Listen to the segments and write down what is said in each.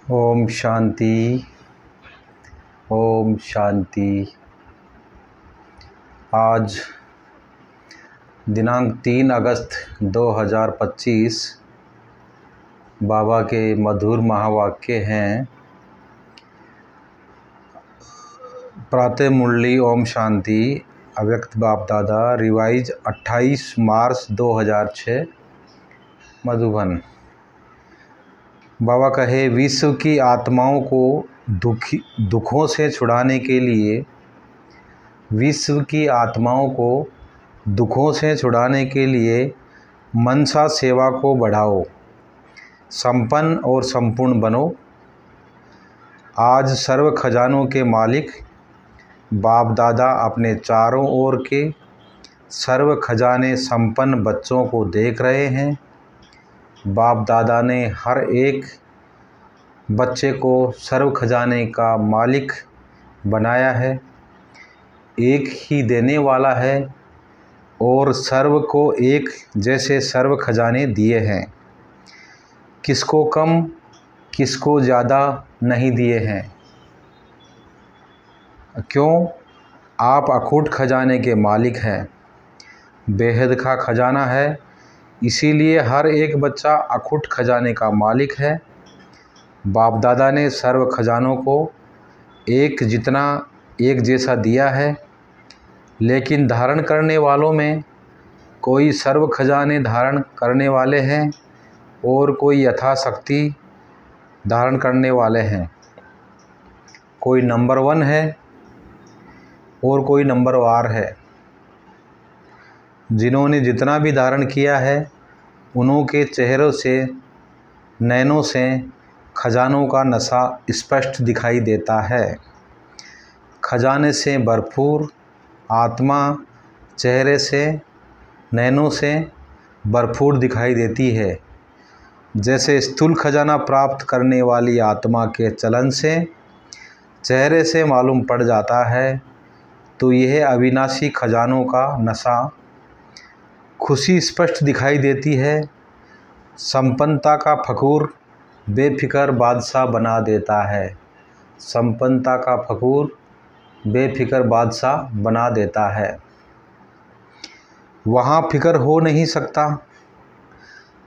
ओम शांति। ओम शांति। आज दिनांक 3 अगस्त 2025 बाबा के मधुर महावाक्य हैं। प्रातः मुरली ओम शांति अव्यक्त बाप दादा रिवाइज 28 मार्च 2006 मधुबन। बाबा कहे, विश्व की आत्माओं को दुखों से छुड़ाने के लिए मनसा सेवा को बढ़ाओ, संपन्न और संपूर्ण बनो। आज सर्व खजानों के मालिक बाप दादा अपने चारों ओर के सर्व खजाने संपन्न बच्चों को देख रहे हैं। बाप दादा ने हर एक बच्चे को सर्व खजाने का मालिक बनाया है। एक ही देने वाला है और सर्व को एक जैसे सर्व खजाने दिए हैं। किसको कम किसको ज़्यादा नहीं दिए हैं। क्यों? आप अखूट खजाने के मालिक हैं। बेहद का खजाना है, इसीलिए हर एक बच्चा अखूट खजाने का मालिक है। बाप दादा ने सर्व खजानों को एक जैसा दिया है, लेकिन धारण करने वालों में कोई सर्व खजाने धारण करने वाले हैं और कोई यथाशक्ति धारण करने वाले हैं। कोई नंबर 1 है और कोई नंबर वार है। जिन्होंने जितना भी धारण किया है, उन्हों के चेहरों से नैनों से खजानों का नशा स्पष्ट दिखाई देता है। खजाने से भरपूर आत्मा चेहरे से नैनों से भरपूर दिखाई देती है। जैसे स्थूल खजाना प्राप्त करने वाली आत्मा के चलन से चेहरे से मालूम पड़ जाता है, तो यह अविनाशी खजानों का नशा खुशी स्पष्ट दिखाई देती है। संपन्नता का फखूर बेफिक्र बादशाह बना देता है। संपन्नता का फखूर बेफिक्र बादशाह बना देता है। वहाँ फिक्र हो नहीं सकता।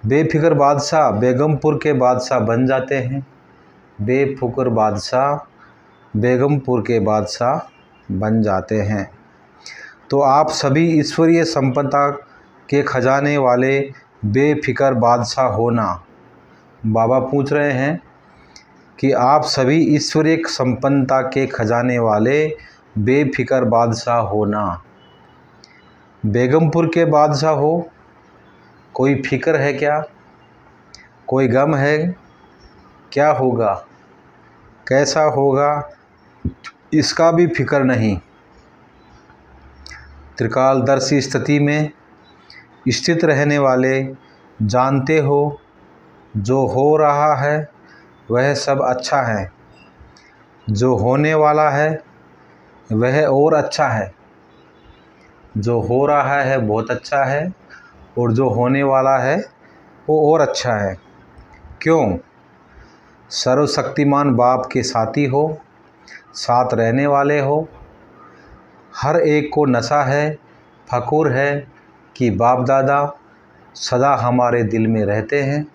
बेफिक्र बादशाह बेगमपुर के बादशाह बन जाते हैं। बेफिक्र बादशाह बेगमपुर के बादशाह बन जाते हैं। तो आप सभी ईश्वरीय संपन्नता के खजाने वाले बेफिक्र बादशाह होना। बाबा पूछ रहे हैं कि आप सभी ईश्वरीय संपन्नता के खजाने वाले बेफिक्र बादशाह होना। बेगमपुर के बादशाह हो, कोई फिक्र है क्या? कोई गम है? क्या होगा, कैसा होगा, इसका भी फिक्र नहीं। त्रिकालदर्शी स्थिति में स्थित रहने वाले जानते हो, जो हो रहा है वह सब अच्छा है, जो होने वाला है वह और अच्छा है। जो हो रहा है बहुत अच्छा है और जो होने वाला है वो और अच्छा है। क्यों? सर्वशक्तिमान बाप के साथी हो, साथ रहने वाले हो। हर एक को नशा है, फखूर है कि बाप दादा सदा हमारे दिल में रहते हैं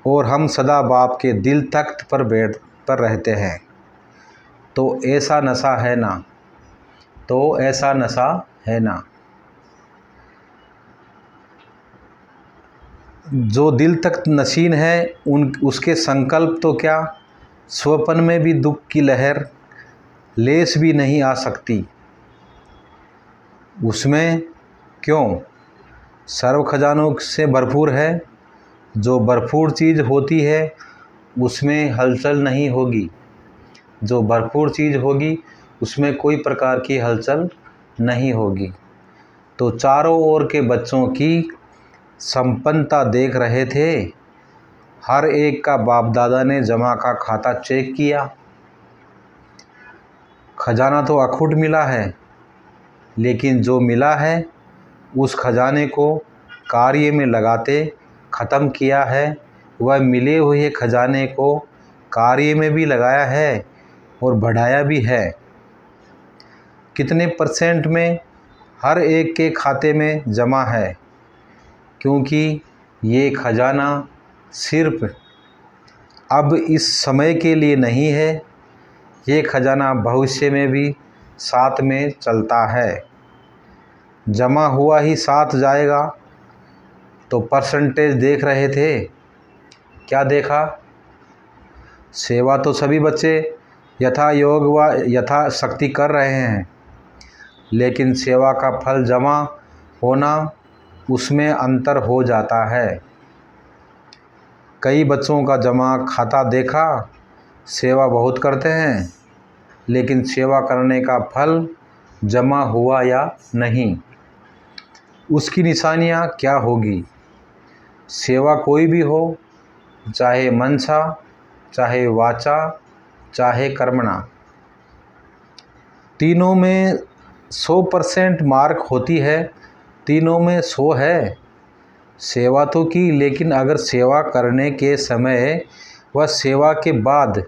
और हम सदा बाप के दिल तख्त पर रहते हैं। तो ऐसा नशा है ना, ऐसा नशा है ना। जो दिल तक नशीन है, उसके संकल्प तो क्या, स्वप्न में भी दुख की लहर लेस भी नहीं आ सकती उसमें। क्यों? सर्व खजानों से भरपूर है। जो भरपूर चीज़ होती है उसमें हलचल नहीं होगी। जो भरपूर चीज़ होगी उसमें कोई प्रकार की हलचल नहीं होगी। तो चारों ओर के बच्चों की संपन्नता देख रहे थे। हर एक का बाप दादा ने जमा का खाता चेक किया। खजाना तो अखूट मिला है, लेकिन जो मिला है उस खजाने को कार्य में लगाते ख़त्म किया है। वह मिले हुए खजाने को कार्य में भी लगाया है और बढ़ाया भी है। कितने % में हर एक के खाते में जमा है, क्योंकि ये खजाना सिर्फ अब इस समय के लिए नहीं है, ये खजाना भविष्य में भी साथ में चलता है। जमा हुआ ही साथ जाएगा। तो परसेंटेज देख रहे थे, क्या देखा? सेवा तो सभी बच्चे यथा योग व यथा शक्ति कर रहे हैं, लेकिन सेवा का फल जमा होना, उसमें अंतर हो जाता है। कई बच्चों का जमा खाता देखा, सेवा बहुत करते हैं, लेकिन सेवा करने का फल जमा हुआ या नहीं, उसकी निशानियाँ क्या होगी? सेवा कोई भी हो, चाहे मनसा, चाहे वाचा, चाहे कर्मणा, तीनों में 100% मार्क होती है, तीनों में 100 है। सेवा तो की, लेकिन अगर सेवा करने के समय व सेवा के बाद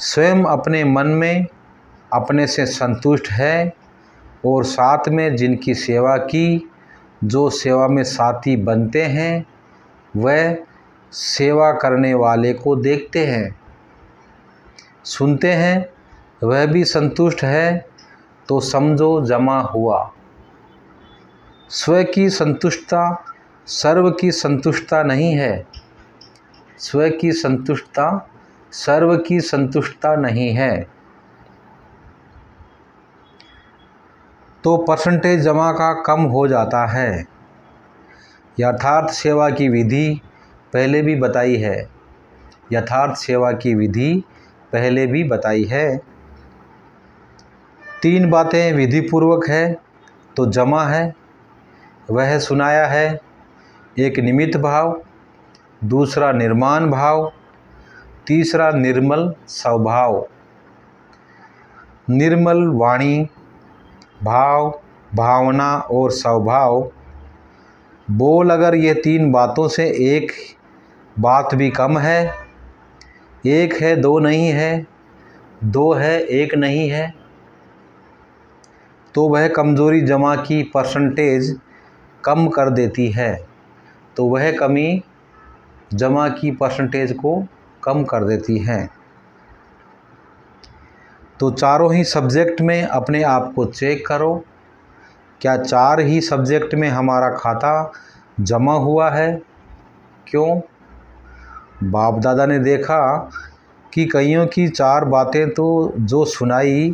स्वयं अपने मन में अपने से संतुष्ट है और साथ में जिनकी सेवा की, जो सेवा में साथी बनते हैं, वह सेवा करने वाले को देखते हैं, सुनते हैं, वह भी संतुष्ट है, तो समझो जमा हुआ। स्व की संतुष्टता सर्व की संतुष्टता नहीं है। स्व की संतुष्टता सर्व की संतुष्टता नहीं है। तो परसेंटेज जमा का कम हो जाता है। यथार्थ सेवा की विधि पहले भी बताई है। यथार्थ सेवा की विधि पहले भी बताई है। 3 बातें विधि पूर्वक है तो जमा है, वह सुनाया है। एक निमित्त भाव, दूसरा निर्माण भाव, तीसरा निर्मल स्वभाव। निर्मल वाणी, भाव, भावना और स्वभाव। बोल अगर ये 3 बातों से एक बात भी कम है, एक है 2 नहीं है, 2 है 1 नहीं है, तो वह कमज़ोरी जमा की परसेंटेज कम कर देती है। तो वह कमी जमा की परसेंटेज को कम कर देती है। तो चारों ही सब्जेक्ट में अपने आप को चेक करो, क्या 4 ही सब्जेक्ट में हमारा खाता जमा हुआ है? क्यों? बाप दादा ने देखा कि कईयों की 4 बातें तो जो सुनाई,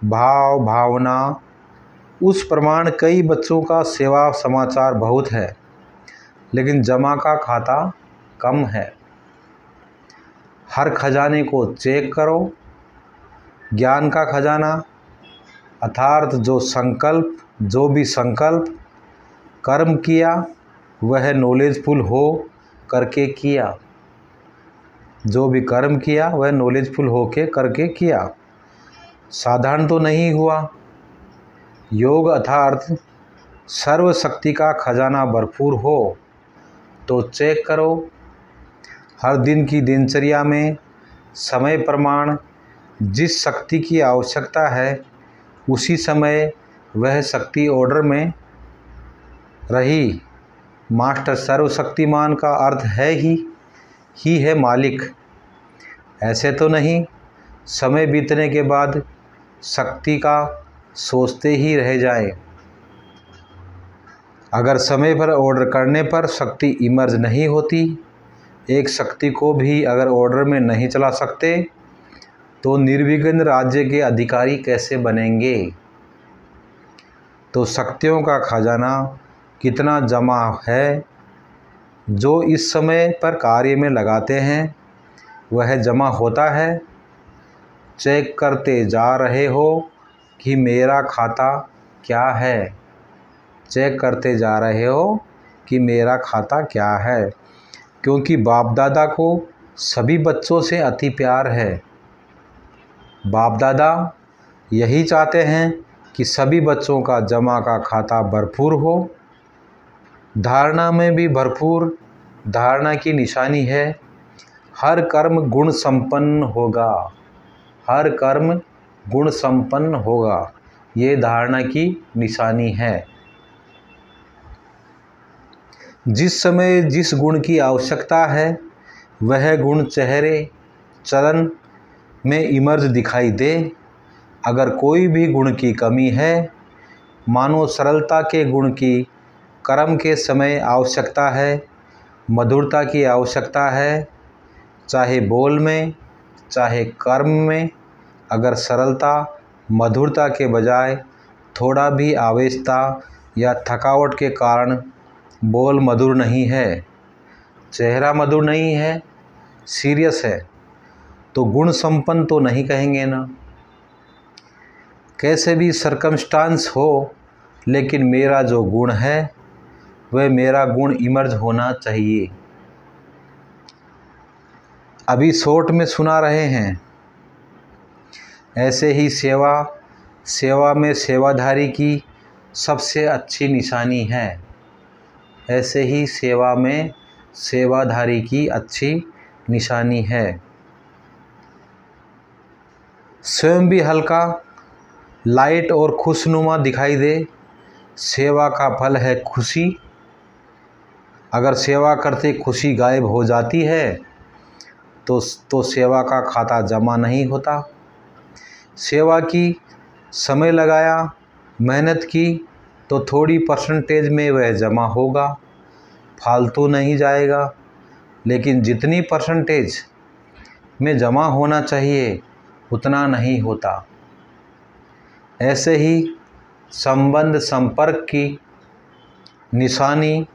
भाव, भावना, उस प्रमाण कई बच्चों का सेवा समाचार बहुत है, लेकिन जमा का खाता कम है। हर खजाने को चेक करो। ज्ञान का खजाना अर्थात जो भी संकल्प कर्म किया, वह नॉलेजफुल हो करके किया। जो भी कर्म किया वह नॉलेजफुल होके करके किया, साधारण तो नहीं हुआ। योग अर्थात सर्वशक्ति का खजाना भरपूर हो तो चेक करो। हर दिन की दिनचर्या में समय प्रमाण जिस शक्ति की आवश्यकता है, उसी समय वह शक्ति ऑर्डर में रही। मास्टर सर्वशक्तिमान का अर्थ है ही है मालिक। ऐसे तो नहीं समय बीतने के बाद शक्ति का सोचते ही रह जाए। अगर समय पर ऑर्डर करने पर शक्ति इमर्ज नहीं होती, एक शक्ति को भी अगर ऑर्डर में नहीं चला सकते, तो निर्विघ्न राज्य के अधिकारी कैसे बनेंगे? तो शक्तियों का खजाना कितना जमा है, जो इस समय पर कार्य में लगाते हैं वह जमा होता है। चेक करते जा रहे हो कि मेरा खाता क्या है। चेक करते जा रहे हो कि मेरा खाता क्या है, क्योंकि बाप दादा को सभी बच्चों से अति प्यार है। बाप दादा यही चाहते हैं कि सभी बच्चों का जमा का खाता भरपूर हो। धारणा में भी भरपूर धारणा की निशानी है। हर कर्म गुण संपन्न होगा, हर कर्म गुण संपन्न होगा, ये धारणा की निशानी है। जिस समय जिस गुण की आवश्यकता है वह गुण चेहरे चलन में इमर्ज दिखाई दे। अगर कोई भी गुण की कमी है, मानो सरलता के गुण की कर्म के समय आवश्यकता है, मधुरता की आवश्यकता है, चाहे बोल में चाहे कर्म में, अगर सरलता मधुरता के बजाय थोड़ा भी आवेशता या थकावट के कारण बोल मधुर नहीं है, चेहरा मधुर नहीं है, सीरियस है, तो गुण संपन्न तो नहीं कहेंगे ना। कैसे भी सरकमस्टांस हो, लेकिन मेरा जो गुण है वह मेरा गुण इमर्ज होना चाहिए। अभी शॉर्ट में सुना रहे हैं। ऐसे ही सेवा में सेवाधारी की सबसे अच्छी निशानी है। ऐसे ही सेवा में सेवाधारी की अच्छी निशानी है। स्वयं भी हल्का, लाइट और खुशनुमा दिखाई दे। सेवा का फल है खुशी। अगर सेवा करते खुशी गायब हो जाती है तो सेवा का खाता जमा नहीं होता। सेवा की समय लगाया, मेहनत की तो थोड़ी परसेंटेज में वह जमा होगा, फालतू नहीं जाएगा। लेकिन जितनी परसेंटेज में जमा होना चाहिए उतना नहीं होता। ऐसे ही संबंध संपर्क की निशानी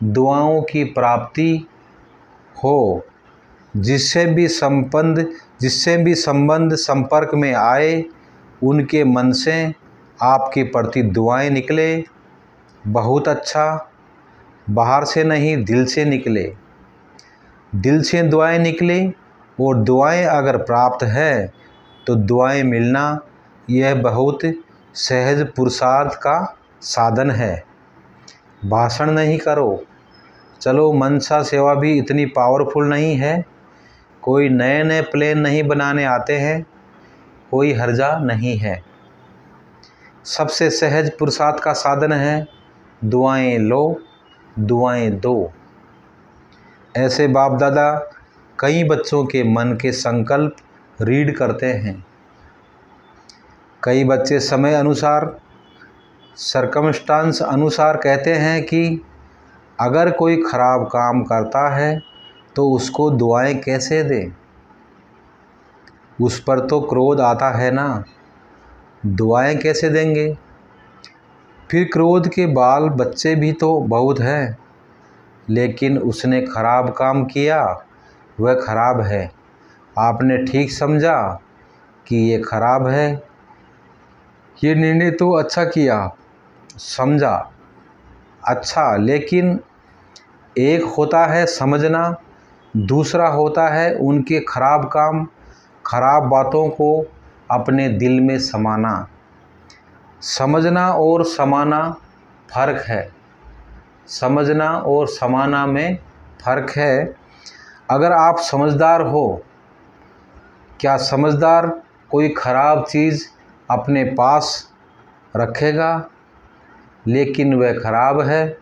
दुआओं की प्राप्ति हो। जिससे भी संबंध संपर्क में आए उनके मन से आपके प्रति दुआएं निकले। बहुत अच्छा, बाहर से नहीं दिल से निकले। दिल से दुआएं निकले और दुआएं अगर प्राप्त है तो दुआएं मिलना यह बहुत सहज पुरुषार्थ का साधन है। भाषण नहीं करो। चलो मनसा सेवा भी इतनी पावरफुल नहीं है। कोई नए नए प्लेन नहीं बनाने आते हैं, कोई हर्जा नहीं है। सबसे सहज पुरुषार्थ का साधन है दुआएं लो, दुआएं दो। ऐसे बाप दादा कई बच्चों के मन के संकल्प रीड करते हैं। कई बच्चे समय अनुसार, सरकमस्टांस अनुसार कहते हैं कि अगर कोई ख़राब काम करता है तो उसको दुआएं कैसे दें। उस पर तो क्रोध आता है ना, दुआएं कैसे देंगे। फिर क्रोध के बाल बच्चे भी तो बहुत हैं, लेकिन उसने खराब काम किया, वह खराब है। आपने ठीक समझा कि ये खराब है, ये निर्णय तो अच्छा किया, समझा अच्छा। लेकिन एक होता है समझना, दूसरा होता है उनके खराब काम, खराब बातों को अपने दिल में समाना। समझना और समाना फ़र्क है। समझना और समाना में फ़र्क है। अगर आप समझदार हो, क्या समझदार कोई ख़राब चीज़ अपने पास रखेगा? लेकिन वह खराब है,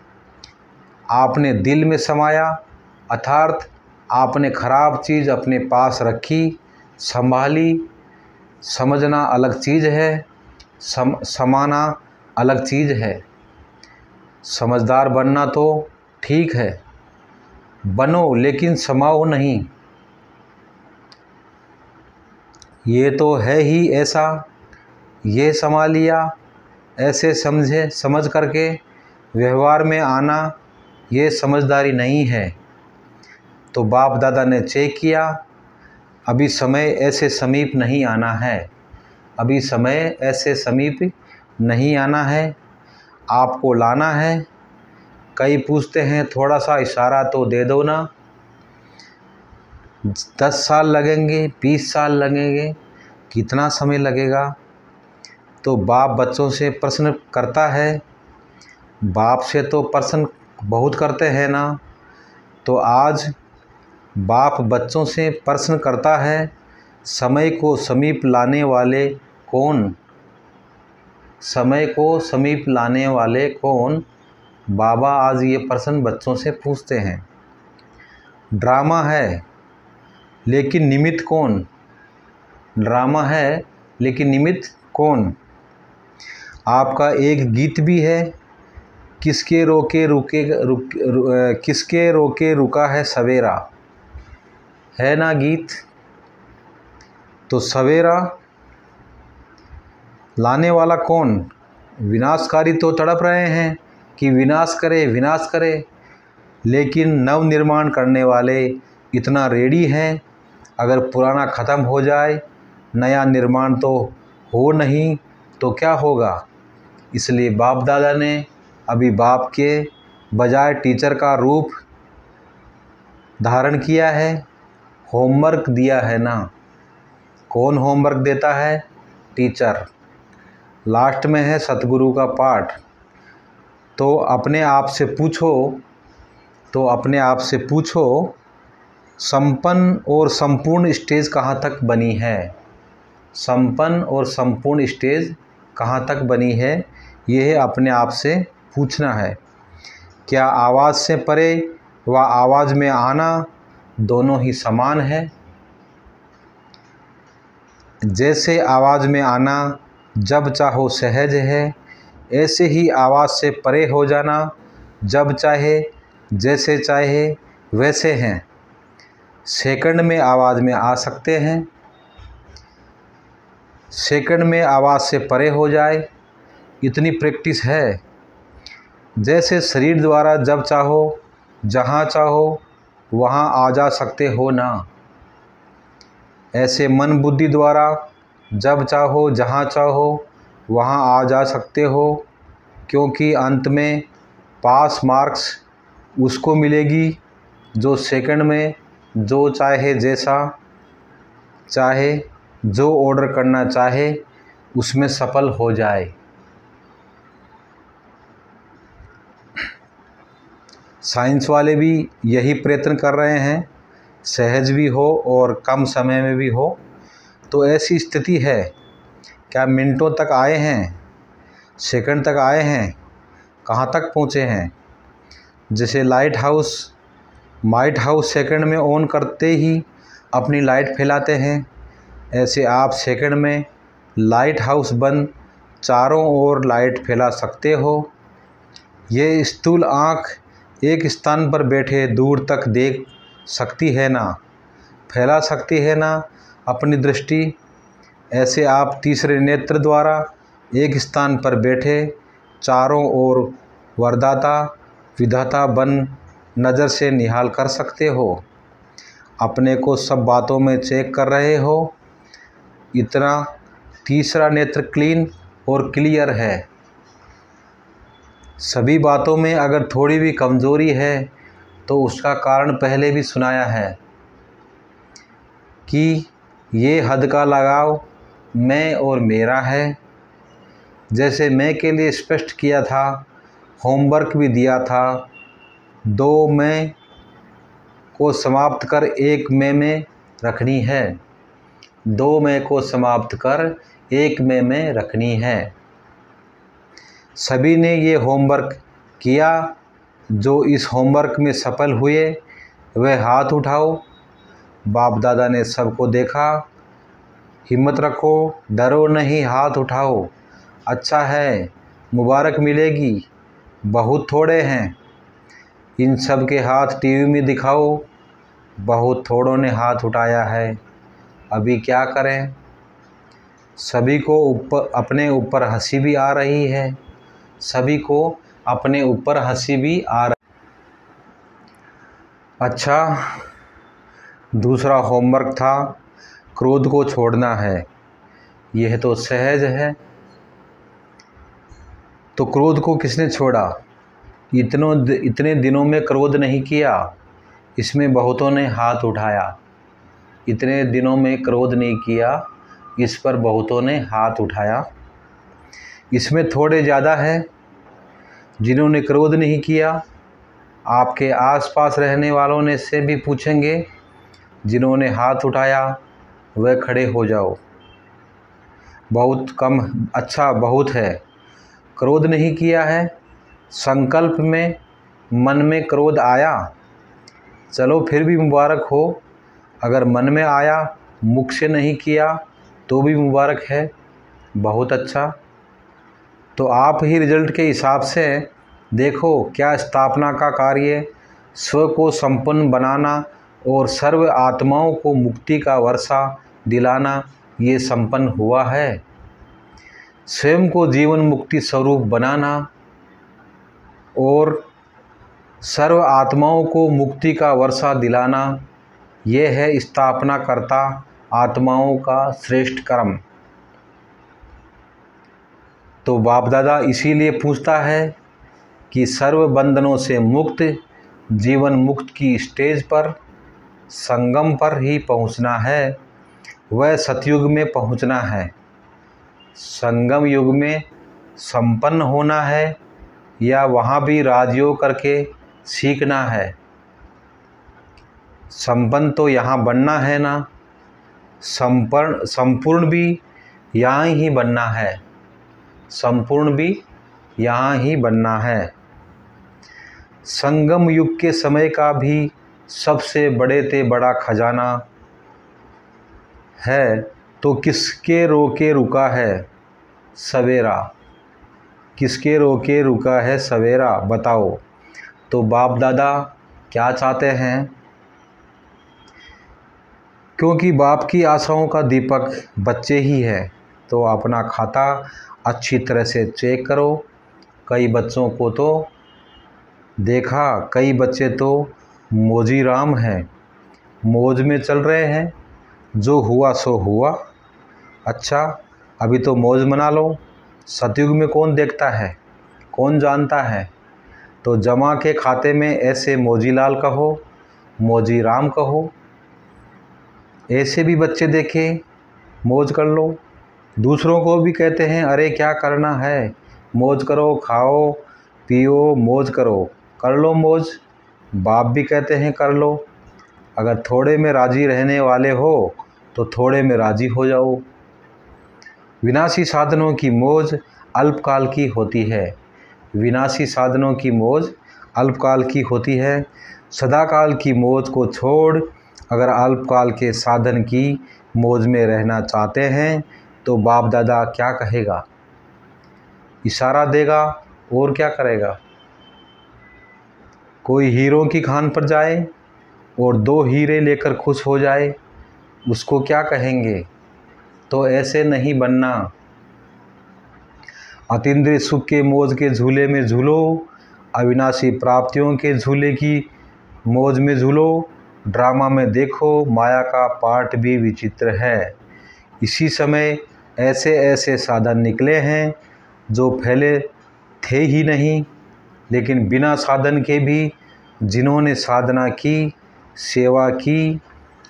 आपने दिल में समाया, अर्थात आपने खराब चीज़ अपने पास रखी, संभाली। समझना अलग चीज़ है, समाना अलग चीज़ है। समझदार बनना तो ठीक है, बनो, लेकिन समाओ नहीं। ये तो है ही ऐसा, ये समा लिया, ऐसे समझ करके व्यवहार में आना, ये समझदारी नहीं है। तो बाप दादा ने चेक किया, अभी समय ऐसे समीप नहीं आना है, अभी समय ऐसे समीप नहीं आना है, आपको लाना है। कई पूछते हैं थोड़ा सा इशारा तो दे दो ना, 10 साल लगेंगे, 20 साल लगेंगे, कितना समय लगेगा? तो बाप बच्चों से प्रश्न करता है, बाप से तो प्रश्न बहुत करते हैं ना। तो आज बाप बच्चों से प्रश्न करता है, समय को समीप लाने वाले कौन? समय को समीप लाने वाले कौन? बाबा आज ये प्रश्न बच्चों से पूछते हैं। ड्रामा है लेकिन निमित्त कौन? ड्रामा है लेकिन निमित्त कौन? आपका एक गीत भी है, किसके रोके रुका है सवेरा, है ना गीत? तो सवेरा लाने वाला कौन? विनाशकारी तो तड़प रहे हैं कि विनाश करे, लेकिन नव निर्माण करने वाले इतना रेडी हैं, अगर पुराना ख़त्म हो जाए नया निर्माण तो हो नहीं तो क्या होगा। इसलिए बाप दादा ने अभी बाप के बजाय टीचर का रूप धारण किया है, होमवर्क दिया है ना। कौन होमवर्क देता है? टीचर। लास्ट में है सतगुरु का पाठ। तो अपने आप से पूछो संपन्न और संपूर्ण स्टेज कहाँ तक बनी है? संपन्न और संपूर्ण स्टेज कहाँ तक बनी है, यह अपने आप से पूछना है। क्या आवाज़ से परे व आवाज़ में आना दोनों ही समान है? जैसे आवाज़ में आना जब चाहो सहज है, ऐसे ही आवाज़ से परे हो जाना जब चाहे जैसे चाहे वैसे हैं। सेकंड में आवाज़ में आ सकते हैं, सेकंड में आवाज़ से परे हो जाए, इतनी प्रैक्टिस है। जैसे शरीर द्वारा जब चाहो जहाँ चाहो वहाँ आ जा सकते हो ना, ऐसे मन बुद्धि द्वारा जब चाहो जहाँ चाहो वहाँ आ जा सकते हो, क्योंकि अंत में पास मार्क्स उसको मिलेगी जो सेकंड में जो चाहे जैसा चाहे जो ऑर्डर करना चाहे उसमें सफल हो जाए। साइंस वाले भी यही प्रयत्न कर रहे हैं, सहज भी हो और कम समय में भी हो। तो ऐसी स्थिति है, क्या मिनटों तक आए हैं, सेकंड तक आए हैं, कहाँ तक पहुँचे हैं। जैसे लाइट हाउस सेकंड में ऑन करते ही अपनी लाइट फैलाते हैं, ऐसे आप सेकंड में लाइट हाउस बन चारों ओर लाइट फैला सकते हो। ये स्थूल आँख एक स्थान पर बैठे दूर तक देख सकती है ना, फैला सकती है ना अपनी दृष्टि। ऐसे आप तीसरे नेत्र द्वारा एक स्थान पर बैठे चारों ओर वरदाता विधाता बन नज़र से निहाल कर सकते हो। अपने को सब बातों में चेक कर रहे हो। इतना तीसरा नेत्र क्लीन और क्लियर है। सभी बातों में अगर थोड़ी भी कमज़ोरी है तो उसका कारण पहले भी सुनाया है कि ये हद का लगाव मैं और मेरा है। जैसे मैं के लिए स्पष्ट किया था, होमवर्क भी दिया था, 2 मैं को समाप्त कर 1 मैं में रखनी है। 2 मैं को समाप्त कर 1 मैं में रखनी है। सभी ने ये होमवर्क किया। जो इस होमवर्क में सफल हुए वह हाथ उठाओ। बाप दादा ने सबको देखा। हिम्मत रखो, डरो नहीं, हाथ उठाओ। अच्छा है, मुबारक मिलेगी। बहुत थोड़े हैं, इन सब के हाथ टीवी में दिखाओ। बहुत थोड़ों ने हाथ उठाया है, अभी क्या करें। सभी को अपने ऊपर हंसी भी आ रही है, सभी को अपने ऊपर हंसी भी आ रही। अच्छा, दूसरा होमवर्क था क्रोध को छोड़ना है। यह तो सहज है। तो क्रोध को किसने छोड़ा? इतने दिनों में क्रोध नहीं किया, इसमें बहुतों ने हाथ उठाया। इतने दिनों में क्रोध नहीं किया, इस पर बहुतों ने हाथ उठाया। इसमें थोड़े ज़्यादा है जिन्होंने क्रोध नहीं किया। आपके आसपास रहने वालों ने से भी पूछेंगे जिन्होंने हाथ उठाया वह खड़े हो जाओ। बहुत कम, अच्छा बहुत है। क्रोध नहीं किया है, संकल्प में मन में क्रोध आया, चलो फिर भी मुबारक हो। अगर मन में आया, मुख से नहीं किया तो भी मुबारक है, बहुत अच्छा। तो आप ही रिजल्ट के हिसाब से देखो क्या स्थापना का कार्य स्व को संपन्न बनाना और सर्व आत्माओं को मुक्ति का वर्षा दिलाना ये संपन्न हुआ है। स्वयं को जीवन मुक्ति स्वरूप बनाना और सर्व आत्माओं को मुक्ति का वर्षा दिलाना, यह है स्थापना करता आत्माओं का श्रेष्ठ कर्म। तो बाप दादा इसीलिए पूछता है कि सर्व बंधनों से मुक्त जीवन मुक्त की स्टेज पर, संगम पर ही पहुंचना है, वह सतयुग में पहुंचना है। संगम युग में संपन्न होना है या वहाँ भी राजयोग करके सीखना है। संपन्न तो यहाँ बनना है ना, संपूर्ण भी यहाँ ही बनना है, संपूर्ण भी यहाँ ही बनना है। संगम युग के समय का भी सबसे बड़े ते बड़ा खजाना है, तो किसके रोके रुका है सवेरा, किसके रोके रुका है सवेरा, बताओ। तो बाप दादा क्या चाहते हैं, क्योंकि बाप की आशाओं का दीपक बच्चे ही है, तो अपना खाता अच्छी तरह से चेक करो। कई बच्चों को तो देखा, कई बच्चे तो मौजी राम हैं, मौज में चल रहे हैं, जो हुआ सो हुआ। अच्छा, अभी तो मौज मना लो। सतयुग में कौन देखता है, कौन जानता है। तो जमा के खाते में ऐसे मौजी लाल कहो, मौजी राम कहो, ऐसे भी बच्चे देखे, मौज कर लो। दूसरों को भी कहते हैं अरे क्या करना है, मौज करो, खाओ पियो, मौज करो, कर लो मौज। बाप भी कहते हैं कर लो। अगर थोड़े में राजी रहने वाले हो तो थोड़े में राजी हो जाओ। विनाशी साधनों की मौज अल्पकाल की होती है, विनाशी साधनों की मौज अल्पकाल की होती है। सदाकाल की मौज को छोड़ अगर अल्पकाल के साधन की मौज में रहना चाहते हैं तो बाप दादा क्या कहेगा, इशारा देगा और क्या करेगा। कोई हीरों की खान पर जाए और 2 हीरे लेकर खुश हो जाए, उसको क्या कहेंगे। तो ऐसे नहीं बनना। अतीन्द्रिय सुख के मौज के झूले में झूलो, अविनाशी प्राप्तियों के झूले की मौज में झूलो। ड्रामा में देखो माया का पाठ भी विचित्र है। इसी समय ऐसे ऐसे साधन निकले हैं जो पहले थे ही नहीं, लेकिन बिना साधन के भी जिन्होंने साधना की, सेवा की,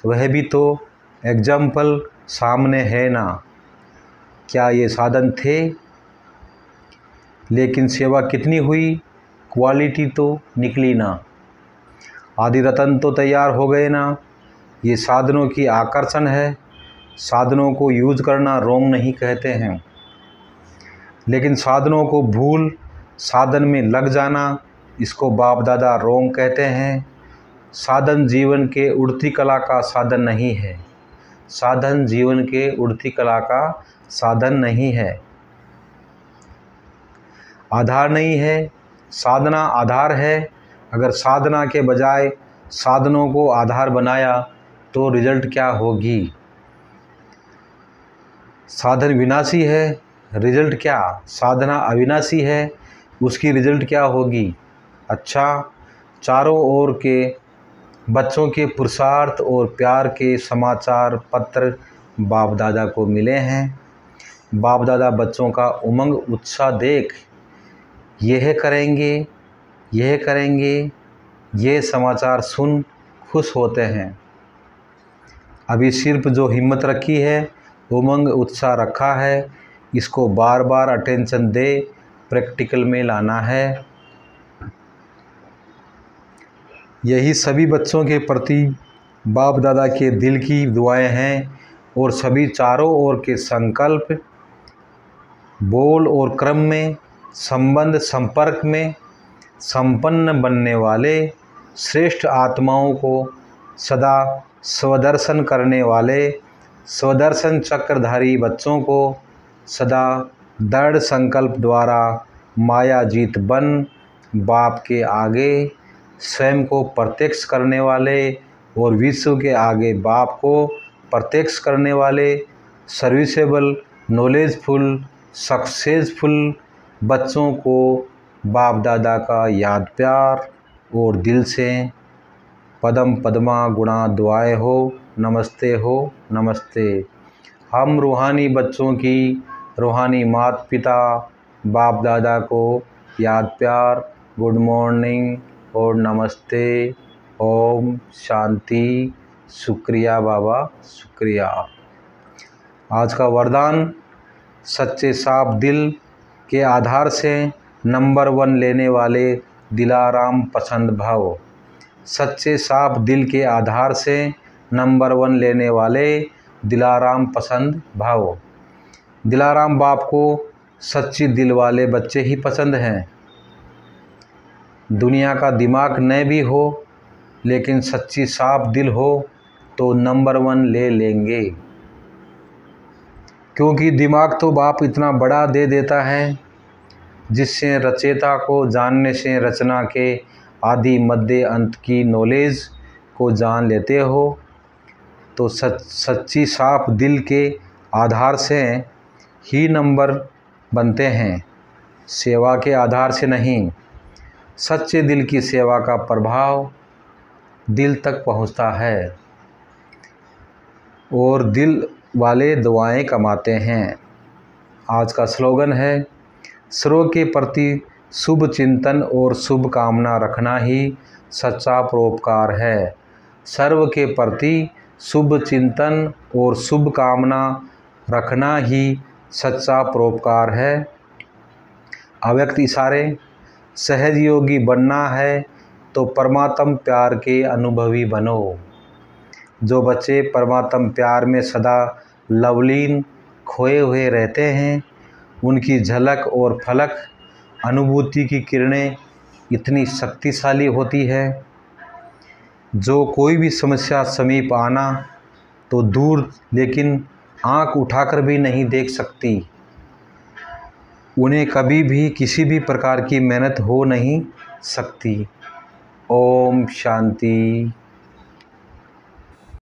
वह भी तो एग्जाम्पल सामने है ना। क्या ये साधन थे, लेकिन सेवा कितनी हुई, क्वालिटी तो निकली ना। आदि रतन तो तैयार हो गए ना। ये साधनों की आकर्षण है, साधनों को यूज करना रोंग नहीं कहते हैं, लेकिन साधनों को भूल साधन में लग जाना, इसको बाप दादा रोंग कहते हैं। साधन जीवन के उड़ती कला का साधन नहीं है, साधन जीवन के उड़ती कला का साधन नहीं है, आधार नहीं है। साधना आधार है। अगर साधना के बजाय साधनों को आधार बनाया तो रिजल्ट क्या होगी। साधन विनाशी है, रिजल्ट क्या। साधना अविनाशी है, उसकी रिजल्ट क्या होगी। अच्छा, चारों ओर के बच्चों के पुरुषार्थ और प्यार के समाचार पत्र बाप दादा को मिले हैं। बाप दादा बच्चों का उमंग उत्साह देख यह करेंगे, यह करेंगे, ये समाचार सुन खुश होते हैं। अभी सिर्फ जो हिम्मत रखी है, उमंग उत्साह रखा है, इसको बार बार अटेंशन दे, प्रैक्टिकल में लाना है। यही सभी बच्चों के प्रति बाप दादा के दिल की दुआएं हैं और सभी चारों ओर के संकल्प बोल और क्रम में संबंध संपर्क में संपन्न बनने वाले श्रेष्ठ आत्माओं को सदा स्वदर्शन करने वाले स्वदर्शन चक्रधारी बच्चों को सदा दृढ़ संकल्प द्वारा मायाजीत बन बाप के आगे स्वयं को प्रत्यक्ष करने वाले और विश्व के आगे बाप को प्रत्यक्ष करने वाले सर्विसेबल नॉलेजफुल सक्सेसफुल बच्चों को बाप दादा का याद प्यार और दिल से पदम पद्मा गुणा दुआएं हो नमस्ते। हम रूहानी बच्चों की रूहानी माता पिता बाप दादा को याद प्यार गुड मॉर्निंग और नमस्ते। ओम शांति। शुक्रिया बाबा शुक्रिया। आज का वरदान सच्चे साफ दिल के आधार से नंबर 1 लेने वाले दिलाराम पसंद भाव। सच्चे साफ दिल के आधार से नंबर 1 लेने वाले दिलाराम पसंद भाव। दिलाराम बाप को सच्ची दिल वाले बच्चे ही पसंद हैं। दुनिया का दिमाग न भी हो लेकिन सच्ची साफ दिल हो तो नंबर 1 ले लेंगे, क्योंकि दिमाग तो बाप इतना बड़ा दे देता है जिससे रचेता को जानने से रचना के आदि मध्य अंत की नॉलेज को जान लेते हो। तो सच्ची साफ दिल के आधार से ही नंबर बनते हैं, सेवा के आधार से नहीं। सच्चे दिल की सेवा का प्रभाव दिल तक पहुंचता है और दिल वाले दुआएं कमाते हैं। आज का स्लोगन है, सर्व के प्रति शुभ चिंतन और शुभ कामना रखना ही सच्चा परोपकार है। सर्व के प्रति शुभ चिंतन और शुभ कामना रखना ही सच्चा परोपकार है। अव्यक्त इशारे, सहज योगी बनना है तो परमात्म प्यार के अनुभवी बनो। जो बच्चे परमात्म प्यार में सदा लवलीन खोए हुए रहते हैं, उनकी झलक और फलक अनुभूति की किरणें इतनी शक्तिशाली होती है, जो कोई भी समस्या समीप आना तो दूर लेकिन आंख उठाकर भी नहीं देख सकती। उन्हें कभी भी किसी भी प्रकार की मेहनत हो नहीं सकती। ओम शांति।